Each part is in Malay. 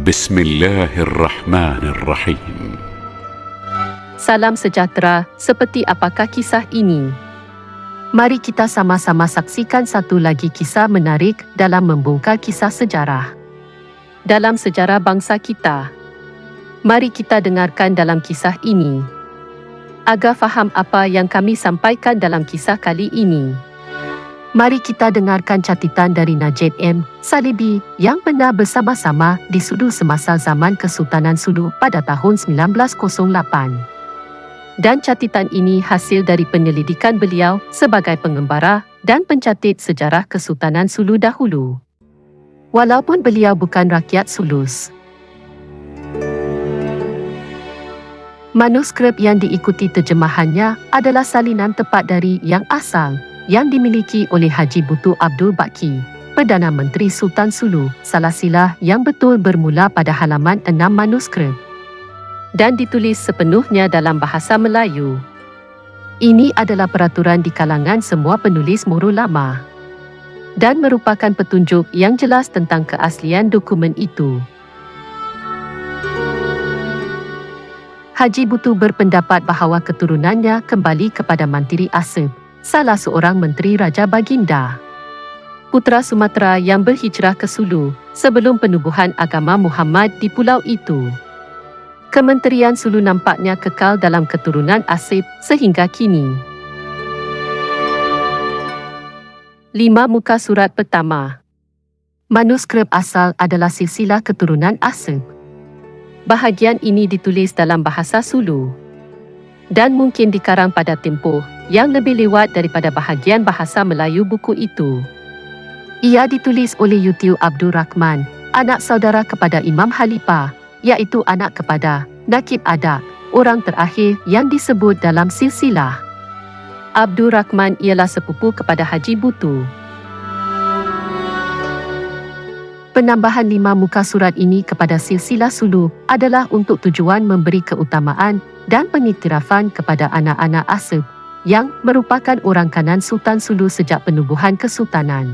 بسم الله الرحمن الرحيم. Salam sejahtera, seperti apakah kisah ini? Mari kita sama-sama saksikan satu lagi kisah menarik dalam membongkar kisah sejarah. Dalam sejarah bangsa kita. Mari kita dengarkan dalam kisah ini. Agar faham apa yang kami sampaikan dalam kisah kali ini. Mari kita dengarkan catatan dari Najib M. Salibi yang pernah bersama-sama di Sulu semasa zaman Kesultanan Sulu pada tahun 1908. Dan catatan ini hasil dari penyelidikan beliau sebagai pengembara dan pencatat sejarah Kesultanan Sulu dahulu. Walaupun beliau bukan rakyat Sulus. Manuskrip yang diikuti terjemahannya adalah salinan tepat dari yang asal yang dimiliki oleh Haji Butu Abdul Baki, Perdana Menteri Sultan Sulu. Silsilah yang betul bermula pada halaman 6 manuskrip dan ditulis sepenuhnya dalam bahasa Melayu. Ini adalah peraturan di kalangan semua penulis Moro lama dan merupakan petunjuk yang jelas tentang keaslian dokumen itu. Haji Butu berpendapat bahawa keturunannya kembali kepada Mantiri Asib, salah seorang menteri Raja Baginda, putra Sumatera yang berhijrah ke Sulu sebelum penubuhan agama Muhammad di pulau itu. Kementerian Sulu nampaknya kekal dalam keturunan Asib sehingga kini. 5 muka surat pertama. Manuskrip asal adalah silsilah keturunan Asib. Bahagian ini ditulis dalam bahasa Sulu dan mungkin dikarang pada tempoh yang lebih lewat daripada bahagian bahasa Melayu buku itu. Ia ditulis oleh Yutiu Abdul Rahman, anak saudara kepada Imam Khalifah, iaitu anak kepada Nakib Adak, orang terakhir yang disebut dalam silsilah. Abdul Rahman ialah sepupu kepada Haji Butu. Penambahan 5 muka surat ini kepada silsilah Sulu adalah untuk tujuan memberi keutamaan dan pengiktirafan kepada anak-anak Asib yang merupakan orang kanan Sultan Sulu sejak penubuhan Kesultanan.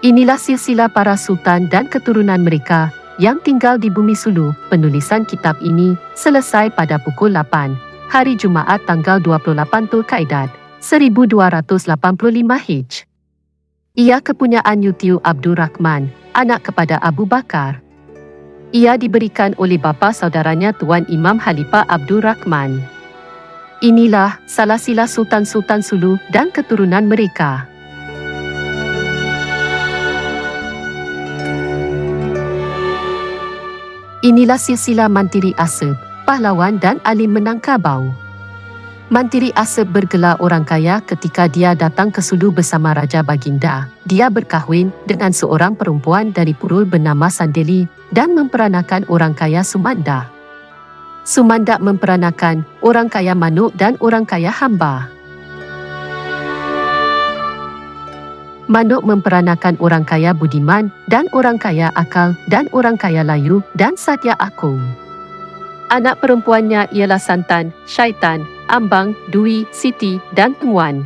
Inilah silsilah para sultan dan keturunan mereka yang tinggal di bumi Sulu. Penulisan kitab ini selesai pada pukul 8 hari Jumaat tanggal 28 Zulkaidah 1285 Hij. Ia kepunyaan Yutiu Abdul Rahman, anak kepada Abu Bakar. Ia diberikan oleh bapa saudaranya Tuan Imam Khalifah Abdul Rahman. Inilah silsilah Sultan-Sultan Sulu dan keturunan mereka. Inilah silsilah Mantiri Asib, pahlawan dan alim Minangkabau. Mantiri Asib bergelar orang kaya ketika dia datang ke Sulu bersama Raja Baginda. Dia berkahwin dengan seorang perempuan dari Purul bernama Sandeli dan memperanakan orang kaya Sumanda. Sumanda memperanakan orang kaya Manuk dan orang kaya Hamba. Manuk memperanakan orang kaya Budiman dan orang kaya Akal dan orang kaya Layu dan Satya Akung. Anak perempuannya ialah Santan, Syaitan, Ambang, Dwi, Siti dan Tuan.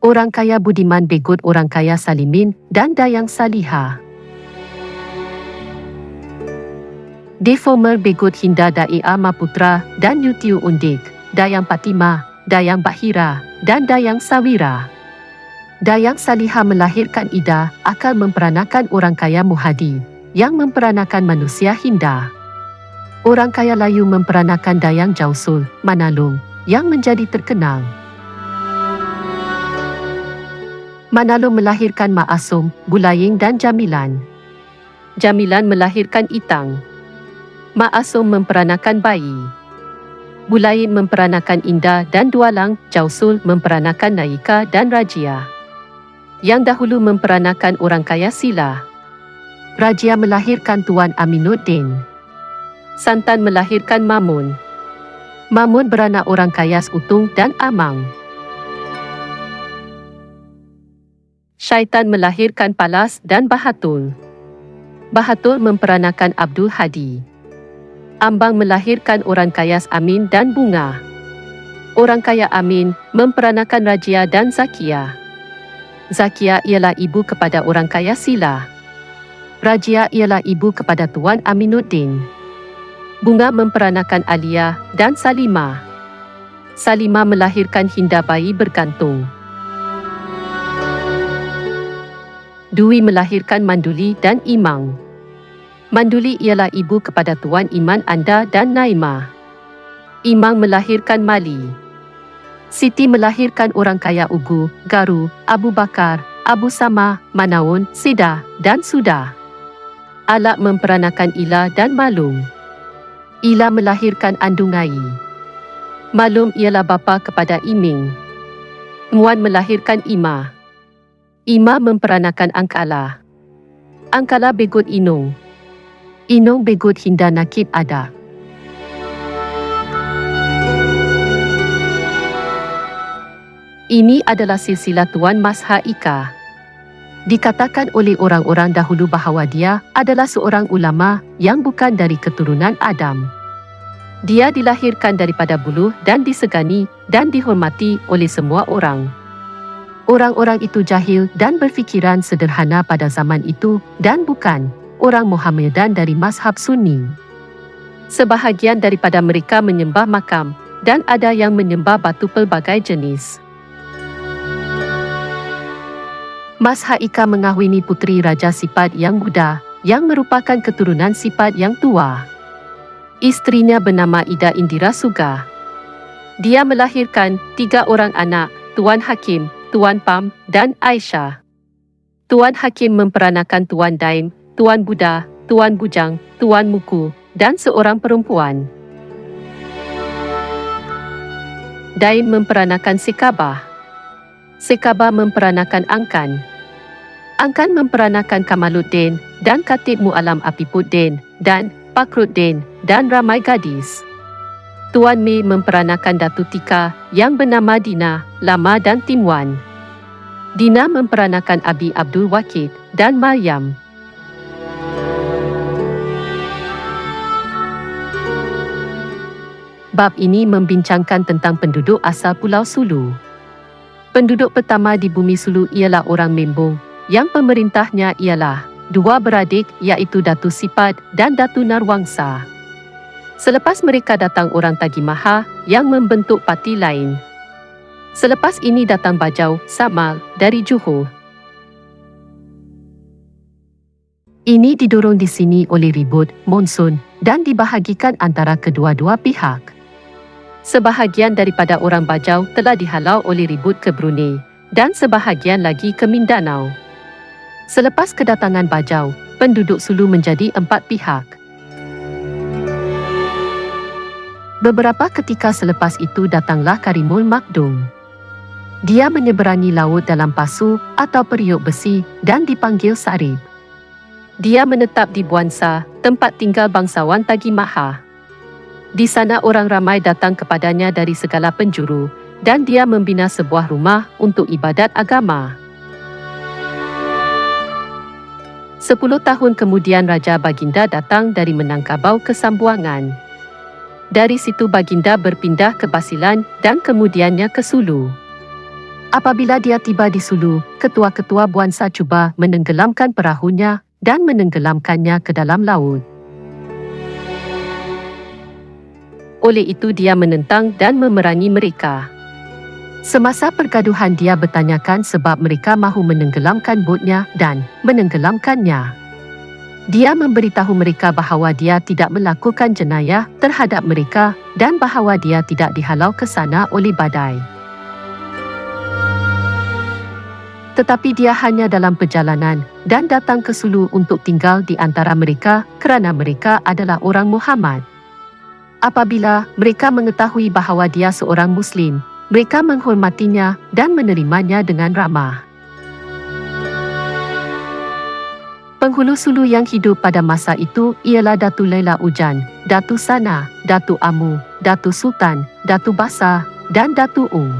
Orang kaya Budiman begot orang kaya Salimin dan Dayang Saliha. Deformer begot Hinda Daia Maputra dan Yutiu Undik, Dayang Fatimah, Dayang Bahira dan Dayang Sawira. Dayang Saliha melahirkan Ida, Akal memperanakan orang kaya Muhadi yang memperanakan manusia Hinda. Orang kaya Layu memperanakan Dayang Jausul, Manalung, yang menjadi terkenal. Manalung melahirkan Ma'asum, Bulaying dan Jamilan. Jamilan melahirkan Itang. Ma'asum memperanakan bayi. Bulaying memperanakan Indah dan Dualang. Jausul memperanakan Naika dan Rajia, yang dahulu memperanakan orang kaya Sila. Rajia melahirkan Tuan Aminuddin. Santan melahirkan Mamun. Mamun beranak orang kaya Utung dan Amang. Syaitan melahirkan Palas dan Bahatul. Bahatul memperanakan Abdul Hadi. Ambang melahirkan orang kaya Amin dan Bunga. Orang kaya Amin memperanakan Rajia dan Zakia. Zakia ialah ibu kepada orang kaya Sila. Rajia ialah ibu kepada Tuan Aminuddin. Bunga memperanakan Alia dan Salima. Salima melahirkan Hinda bayi bergantung. Dwi melahirkan Manduli dan Imang. Manduli ialah ibu kepada Tuan Iman Anda dan Naimah. Imang melahirkan Mali. Siti melahirkan orang kaya Ugu, Garu, Abu Bakar, Abu Sama, Manaun, Sidah dan Sudah. Alak memperanakan Ila dan Malum. Ila melahirkan Andungai. Malum ialah bapa kepada Iming. Muan melahirkan Ima. Ima memperanakan Angkala. Angkala begut Inung. Inung begut Hinda Nakib Ada. Ini adalah silsilah Tuan Masha Ika. Dikatakan oleh orang-orang dahulu bahawa dia adalah seorang ulama yang bukan dari keturunan Adam. Dia dilahirkan daripada buluh dan disegani dan dihormati oleh semua orang. Orang-orang itu jahil dan berfikiran sederhana pada zaman itu dan bukan orang Mohammedan dari mazhab Sunni. Sebahagian daripada mereka menyembah makam dan ada yang menyembah batu pelbagai jenis. Masha Ika mengahwini puteri Raja Sipat yang muda, yang merupakan keturunan Sipat yang tua. Isterinya bernama Ida Indira Suga. Dia melahirkan 3 orang anak, Tuan Hakim, Tuan Pam dan Aisyah. Tuan Hakim memperanakan Tuan Daim, Tuan Buddha, Tuan Bujang, Tuan Muku dan seorang perempuan. Daim memperanakan Sekabah. Sekabah memperanakan Angkan. Angkan memperanakan Kamaluddin dan Katib Mu'alam Apipuddin dan Pakruddin dan ramai gadis. Tuan Mei memperanakan Datu Tika yang bernama Dina, Lama dan Timwan. Dina memperanakan Abi Abdul Wakid dan Maryam. Bab ini membincangkan tentang penduduk asal Pulau Sulu. Penduduk pertama di bumi Sulu ialah orang Membong, yang pemerintahnya ialah 2 beradik iaitu Datu Sipat dan Datu Narwangsa. Selepas mereka datang orang Tagimaha yang membentuk parti lain. Selepas ini datang Bajau, Samal dari Johor. Ini didorong di sini oleh ribut, monsun dan dibahagikan antara kedua-dua pihak. Sebahagian daripada orang Bajau telah dihalau oleh ribut ke Brunei dan sebahagian lagi ke Mindanao. Selepas kedatangan Bajau, penduduk Sulu menjadi 4 pihak. Beberapa ketika selepas itu datanglah Karimul Makdum. Dia menyeberangi laut dalam pasu atau periuk besi dan dipanggil Sarib. Dia menetap di Buansa, tempat tinggal bangsawan Tagimaha. Di sana orang ramai datang kepadanya dari segala penjuru dan dia membina sebuah rumah untuk ibadat agama. 10 tahun kemudian Raja Baginda datang dari Menangkabau ke Sambuangan. Dari situ Baginda berpindah ke Basilan dan kemudiannya ke Sulu. Apabila dia tiba di Sulu, ketua-ketua Buansa cuba menenggelamkan perahunya dan menenggelamkannya ke dalam laut. Oleh itu dia menentang dan memerangi mereka. Semasa pergaduhan dia bertanyakan sebab mereka mahu menenggelamkan botnya dan menenggelamkannya. Dia memberitahu mereka bahawa dia tidak melakukan jenayah terhadap mereka dan bahawa dia tidak dihalau ke sana oleh badai. Tetapi dia hanya dalam perjalanan dan datang ke Sulu untuk tinggal di antara mereka kerana mereka adalah orang Muhammad. Apabila mereka mengetahui bahawa dia seorang Muslim, mereka menghormatinya dan menerimanya dengan ramah. Penghulu Sulu yang hidup pada masa itu ialah Datu Laila Ujan, Datu Sana, Datu Amu, Datu Sultan, Datu Basa dan Datu Ung.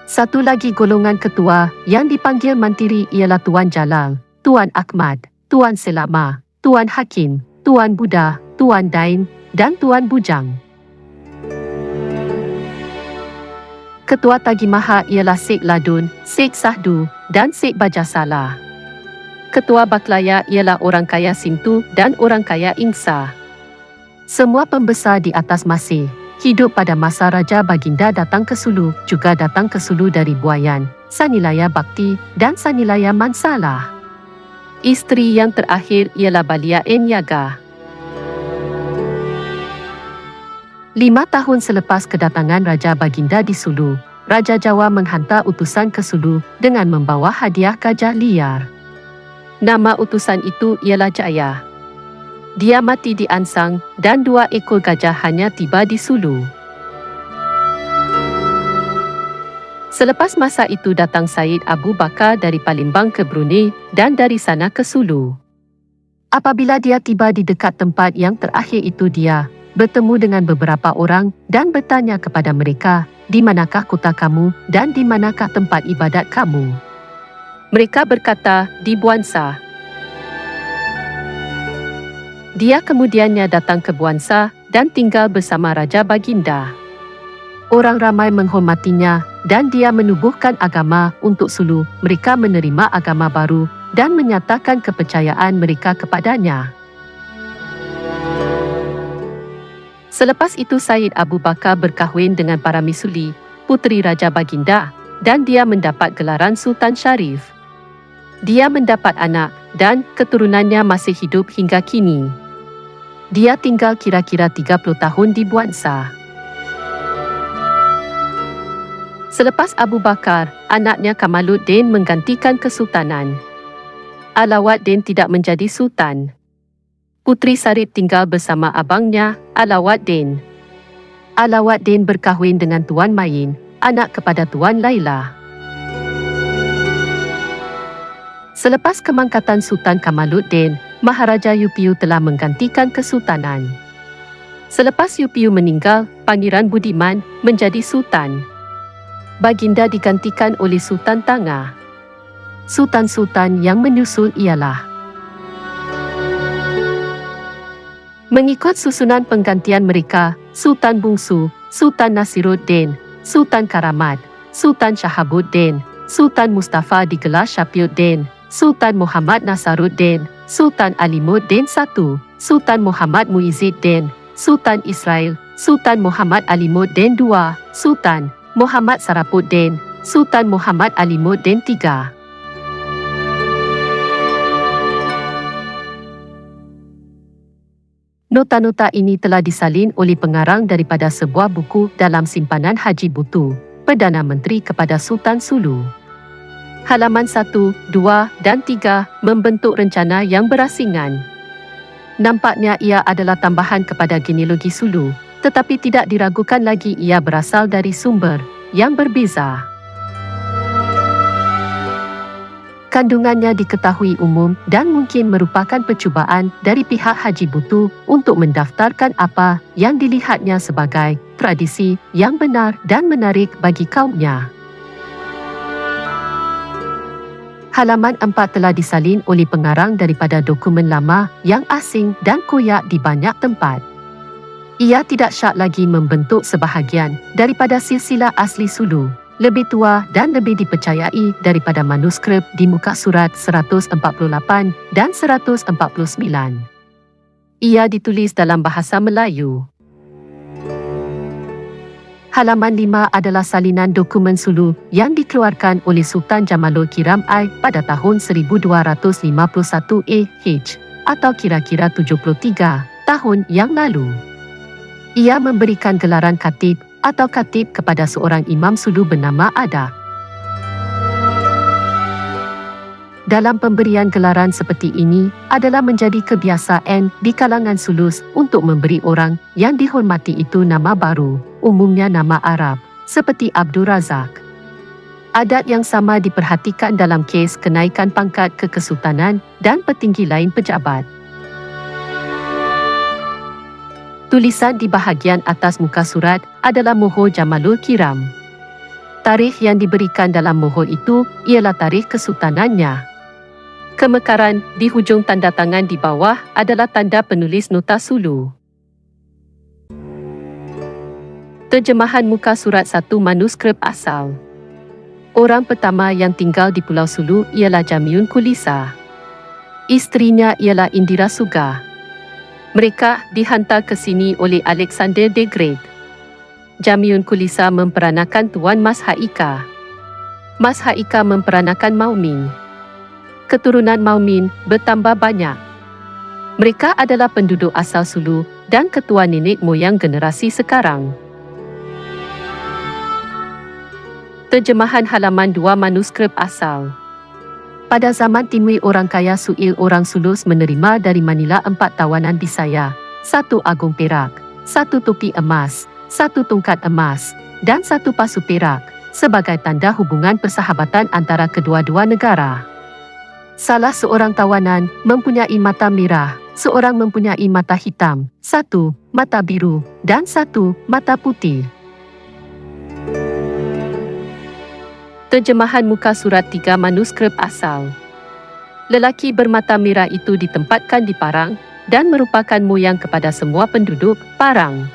Satu lagi golongan ketua yang dipanggil mantiri ialah Tuan Jalal, Tuan Ahmad, Tuan Selama, Tuan Hakim, Tuan Buddha, Tuan Dain dan Tuan Bujang. Ketua Tagimaha ialah Sheikh Ladun, Sheikh Sahdu dan Sek Bajasala. Ketua Baklaya ialah orang kaya Sintu dan orang kaya Ingsa. Semua pembesar di atas masih hidup pada masa Raja Baginda datang ke Sulu, juga datang ke Sulu dari Buayan, Sanilaya Bakti dan Sanilaya Mansalah. Isteri yang terakhir ialah Balia Enyaga. 5 tahun selepas kedatangan Raja Baginda di Sulu, Raja Jawa menghantar utusan ke Sulu dengan membawa hadiah gajah liar. Nama utusan itu ialah Jaya. Dia mati di Ansang dan 2 ekor gajah hanya tiba di Sulu. Selepas masa itu datang Said Abu Bakar dari Palembang ke Brunei dan dari sana ke Sulu. Apabila dia tiba di dekat tempat yang terakhir itu, dia bertemu dengan beberapa orang dan bertanya kepada mereka, "Di manakah kota kamu dan di manakah tempat ibadat kamu?" Mereka berkata, "Di Buansa." Dia kemudiannya datang ke Buansa dan tinggal bersama Raja Baginda. Orang ramai menghormatinya dan dia menubuhkan agama untuk Sulu. Mereka menerima agama baru dan menyatakan kepercayaan mereka kepadanya. Selepas itu Said Abu Bakar berkahwin dengan Paramisuli, puteri Raja Baginda, dan dia mendapat gelaran Sultan Syarif. Dia mendapat anak dan keturunannya masih hidup hingga kini. Dia tinggal kira-kira 30 tahun di Buansa. Selepas Abu Bakar, anaknya Kamaluddin menggantikan kesultanan. Alawaddin tidak menjadi sultan. Puteri Sarip tinggal bersama abangnya, Alawaddin. Alawaddin berkahwin dengan Tuan Mayin, anak kepada Tuan Laila. Selepas kemangkatan Sultan Kamaluddin, Maharaja Yupiu telah menggantikan kesultanan. Selepas Yupiu meninggal, Pangeran Budiman menjadi sultan. Baginda digantikan oleh Sultan Tangah. Sultan-sultan yang menyusul ialah: mengikut susunan penggantian mereka, Sultan Bungsu, Sultan Nasiruddin, Sultan Karamat, Sultan Shahabuddin, Sultan Mustafa digelar Syafiuddin, Sultan Muhammad Nasaruddin, Sultan Alimuddin I, Sultan Muhammad Muizzuddin, Sultan Israel, Sultan Muhammad Alimuddin II, Sultan Muhammad Sarapuddin, Sultan Muhammad Alimuddin III. Nota-nota ini telah disalin oleh pengarang daripada sebuah buku dalam simpanan Haji Butu, Perdana Menteri kepada Sultan Sulu. Halaman 1, 2 dan 3 membentuk rencana yang berasingan. Nampaknya ia adalah tambahan kepada genealogi Sulu, tetapi tidak diragukan lagi ia berasal dari sumber yang berbeza. Kandungannya diketahui umum dan mungkin merupakan percubaan dari pihak Haji Butu untuk mendaftarkan apa yang dilihatnya sebagai tradisi yang benar dan menarik bagi kaumnya. Halaman 4 telah disalin oleh pengarang daripada dokumen lama yang asing dan koyak di banyak tempat. Ia tidak syak lagi membentuk sebahagian daripada silsilah asli Sulu, lebih tua dan lebih dipercayai daripada manuskrip di muka surat 148 dan 149. Ia ditulis dalam bahasa Melayu. Halaman 5 adalah salinan dokumen Sulu yang dikeluarkan oleh Sultan Jamalul Kiram I pada tahun 1251 AH atau kira-kira 73 tahun yang lalu. Ia memberikan gelaran khatib atau khatib kepada seorang imam Sulu bernama Adak. Dalam pemberian gelaran seperti ini adalah menjadi kebiasaan di kalangan Sulus untuk memberi orang yang dihormati itu nama baru, umumnya nama Arab, seperti Abdul Razak. Adat yang sama diperhatikan dalam kes kenaikan pangkat ke kesultanan dan petinggi lain pejabat. Tulisan di bahagian atas muka surat adalah mohor Jamalul Kiram. Tarikh yang diberikan dalam mohor itu ialah tarikh kesultanannya. Kemekaran di hujung tanda tangan di bawah adalah tanda penulis nota Sulu. Terjemahan muka surat 1 manuskrip asal. Orang pertama yang tinggal di Pulau Sulu ialah Jamiun Kulisa. Isterinya ialah Indira Suga. Mereka dihantar ke sini oleh Alexander the Great. Jamiun Kulisa memperanakan Tuan Mas Haika. Mas Haika memperanakan Maumin. Keturunan Maumin bertambah banyak. Mereka adalah penduduk asal Sulu dan ketua nenek moyang generasi sekarang. Terjemahan halaman 2 manuskrip asal. Pada zaman Timur orang kaya Suil orang Sulus menerima dari Manila 4 tawanan Bisaya, 1 agung perak, 1 topi emas, 1 tongkat emas, dan 1 pasu perak, sebagai tanda hubungan persahabatan antara kedua-dua negara. Salah seorang tawanan mempunyai mata merah, seorang mempunyai mata hitam, 1 mata biru, dan 1 mata putih. Terjemahan muka surat 3 manuskrip asal. Lelaki bermata merah itu ditempatkan di Parang dan merupakan moyang kepada semua penduduk Parang.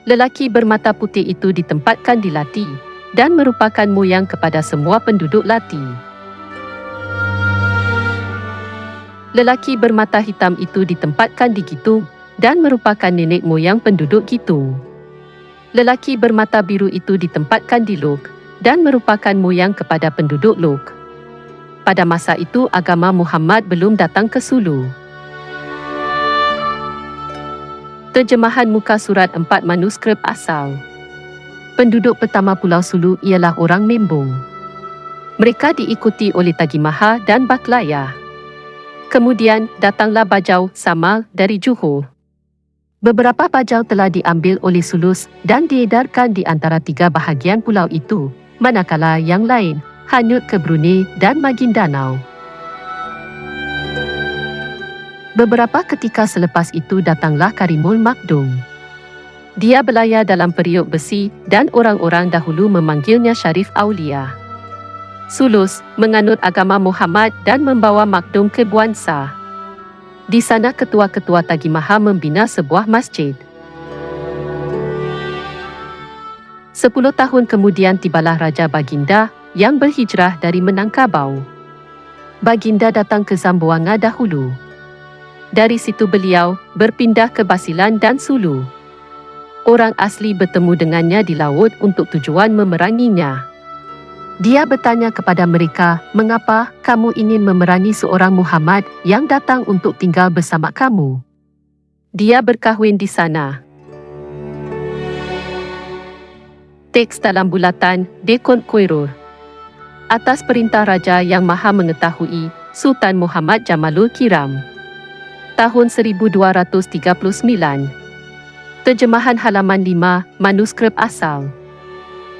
Lelaki bermata putih itu ditempatkan di Lati dan merupakan moyang kepada semua penduduk Lati. Lelaki bermata hitam itu ditempatkan di Gitung dan merupakan nenek moyang penduduk Gitung. Lelaki bermata biru itu ditempatkan di Lok dan merupakan moyang kepada penduduk Lok. Pada masa itu agama Muhammad belum datang ke Sulu. Terjemahan muka surat 4 manuskrip asal. Penduduk pertama Pulau Sulu ialah orang Membong. Mereka diikuti oleh Tagimaha dan Baklaya. Kemudian datanglah Bajau Samal dari Johor. Beberapa bajau telah diambil oleh Sulus dan diedarkan di antara 3 bahagian pulau itu, manakala yang lain hanyut ke Brunei dan Maguindanao. Beberapa ketika selepas itu datanglah Karimul Makdum. Dia berlayar dalam periuk besi dan orang-orang dahulu memanggilnya Syarif Aulia. Sulus menganut agama Muhammad dan membawa Makdum ke Buansa. Di sana ketua-ketua Tagimaha membina sebuah masjid. 10 tahun kemudian tibalah Raja Baginda yang berhijrah dari Minangkabau. Baginda datang ke Zamboanga dahulu. Dari situ beliau berpindah ke Basilan dan Sulu. Orang asli bertemu dengannya di laut untuk tujuan memeranginya. Dia bertanya kepada mereka, "Mengapa kamu ingin memerangi seorang Muhammad yang datang untuk tinggal bersama kamu? Dia berkahwin di sana." Teks dalam bulatan Dekon Koirur. Atas perintah Raja yang Maha Mengetahui, Sultan Muhammad Jamalul Kiram. Tahun 1239. Terjemahan halaman 5 manuskrip asal.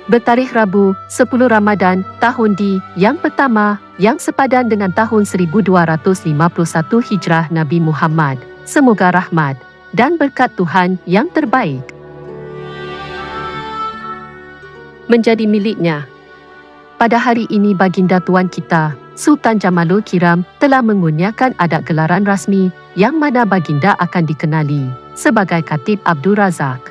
Bertarikh Rabu, 10 Ramadan, tahun di yang pertama, yang sepadan dengan tahun 1251 Hijrah Nabi Muhammad. Semoga rahmat dan berkat Tuhan yang terbaik menjadi miliknya. Pada hari ini baginda Tuan kita, Sultan Jamalul Kiram, telah mengurniakan adat gelaran rasmi yang mana baginda akan dikenali sebagai Khatib Abdul Razak.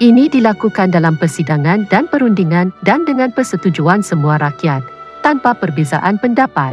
Ini dilakukan dalam persidangan dan perundingan dan dengan persetujuan semua rakyat, tanpa perbezaan pendapat.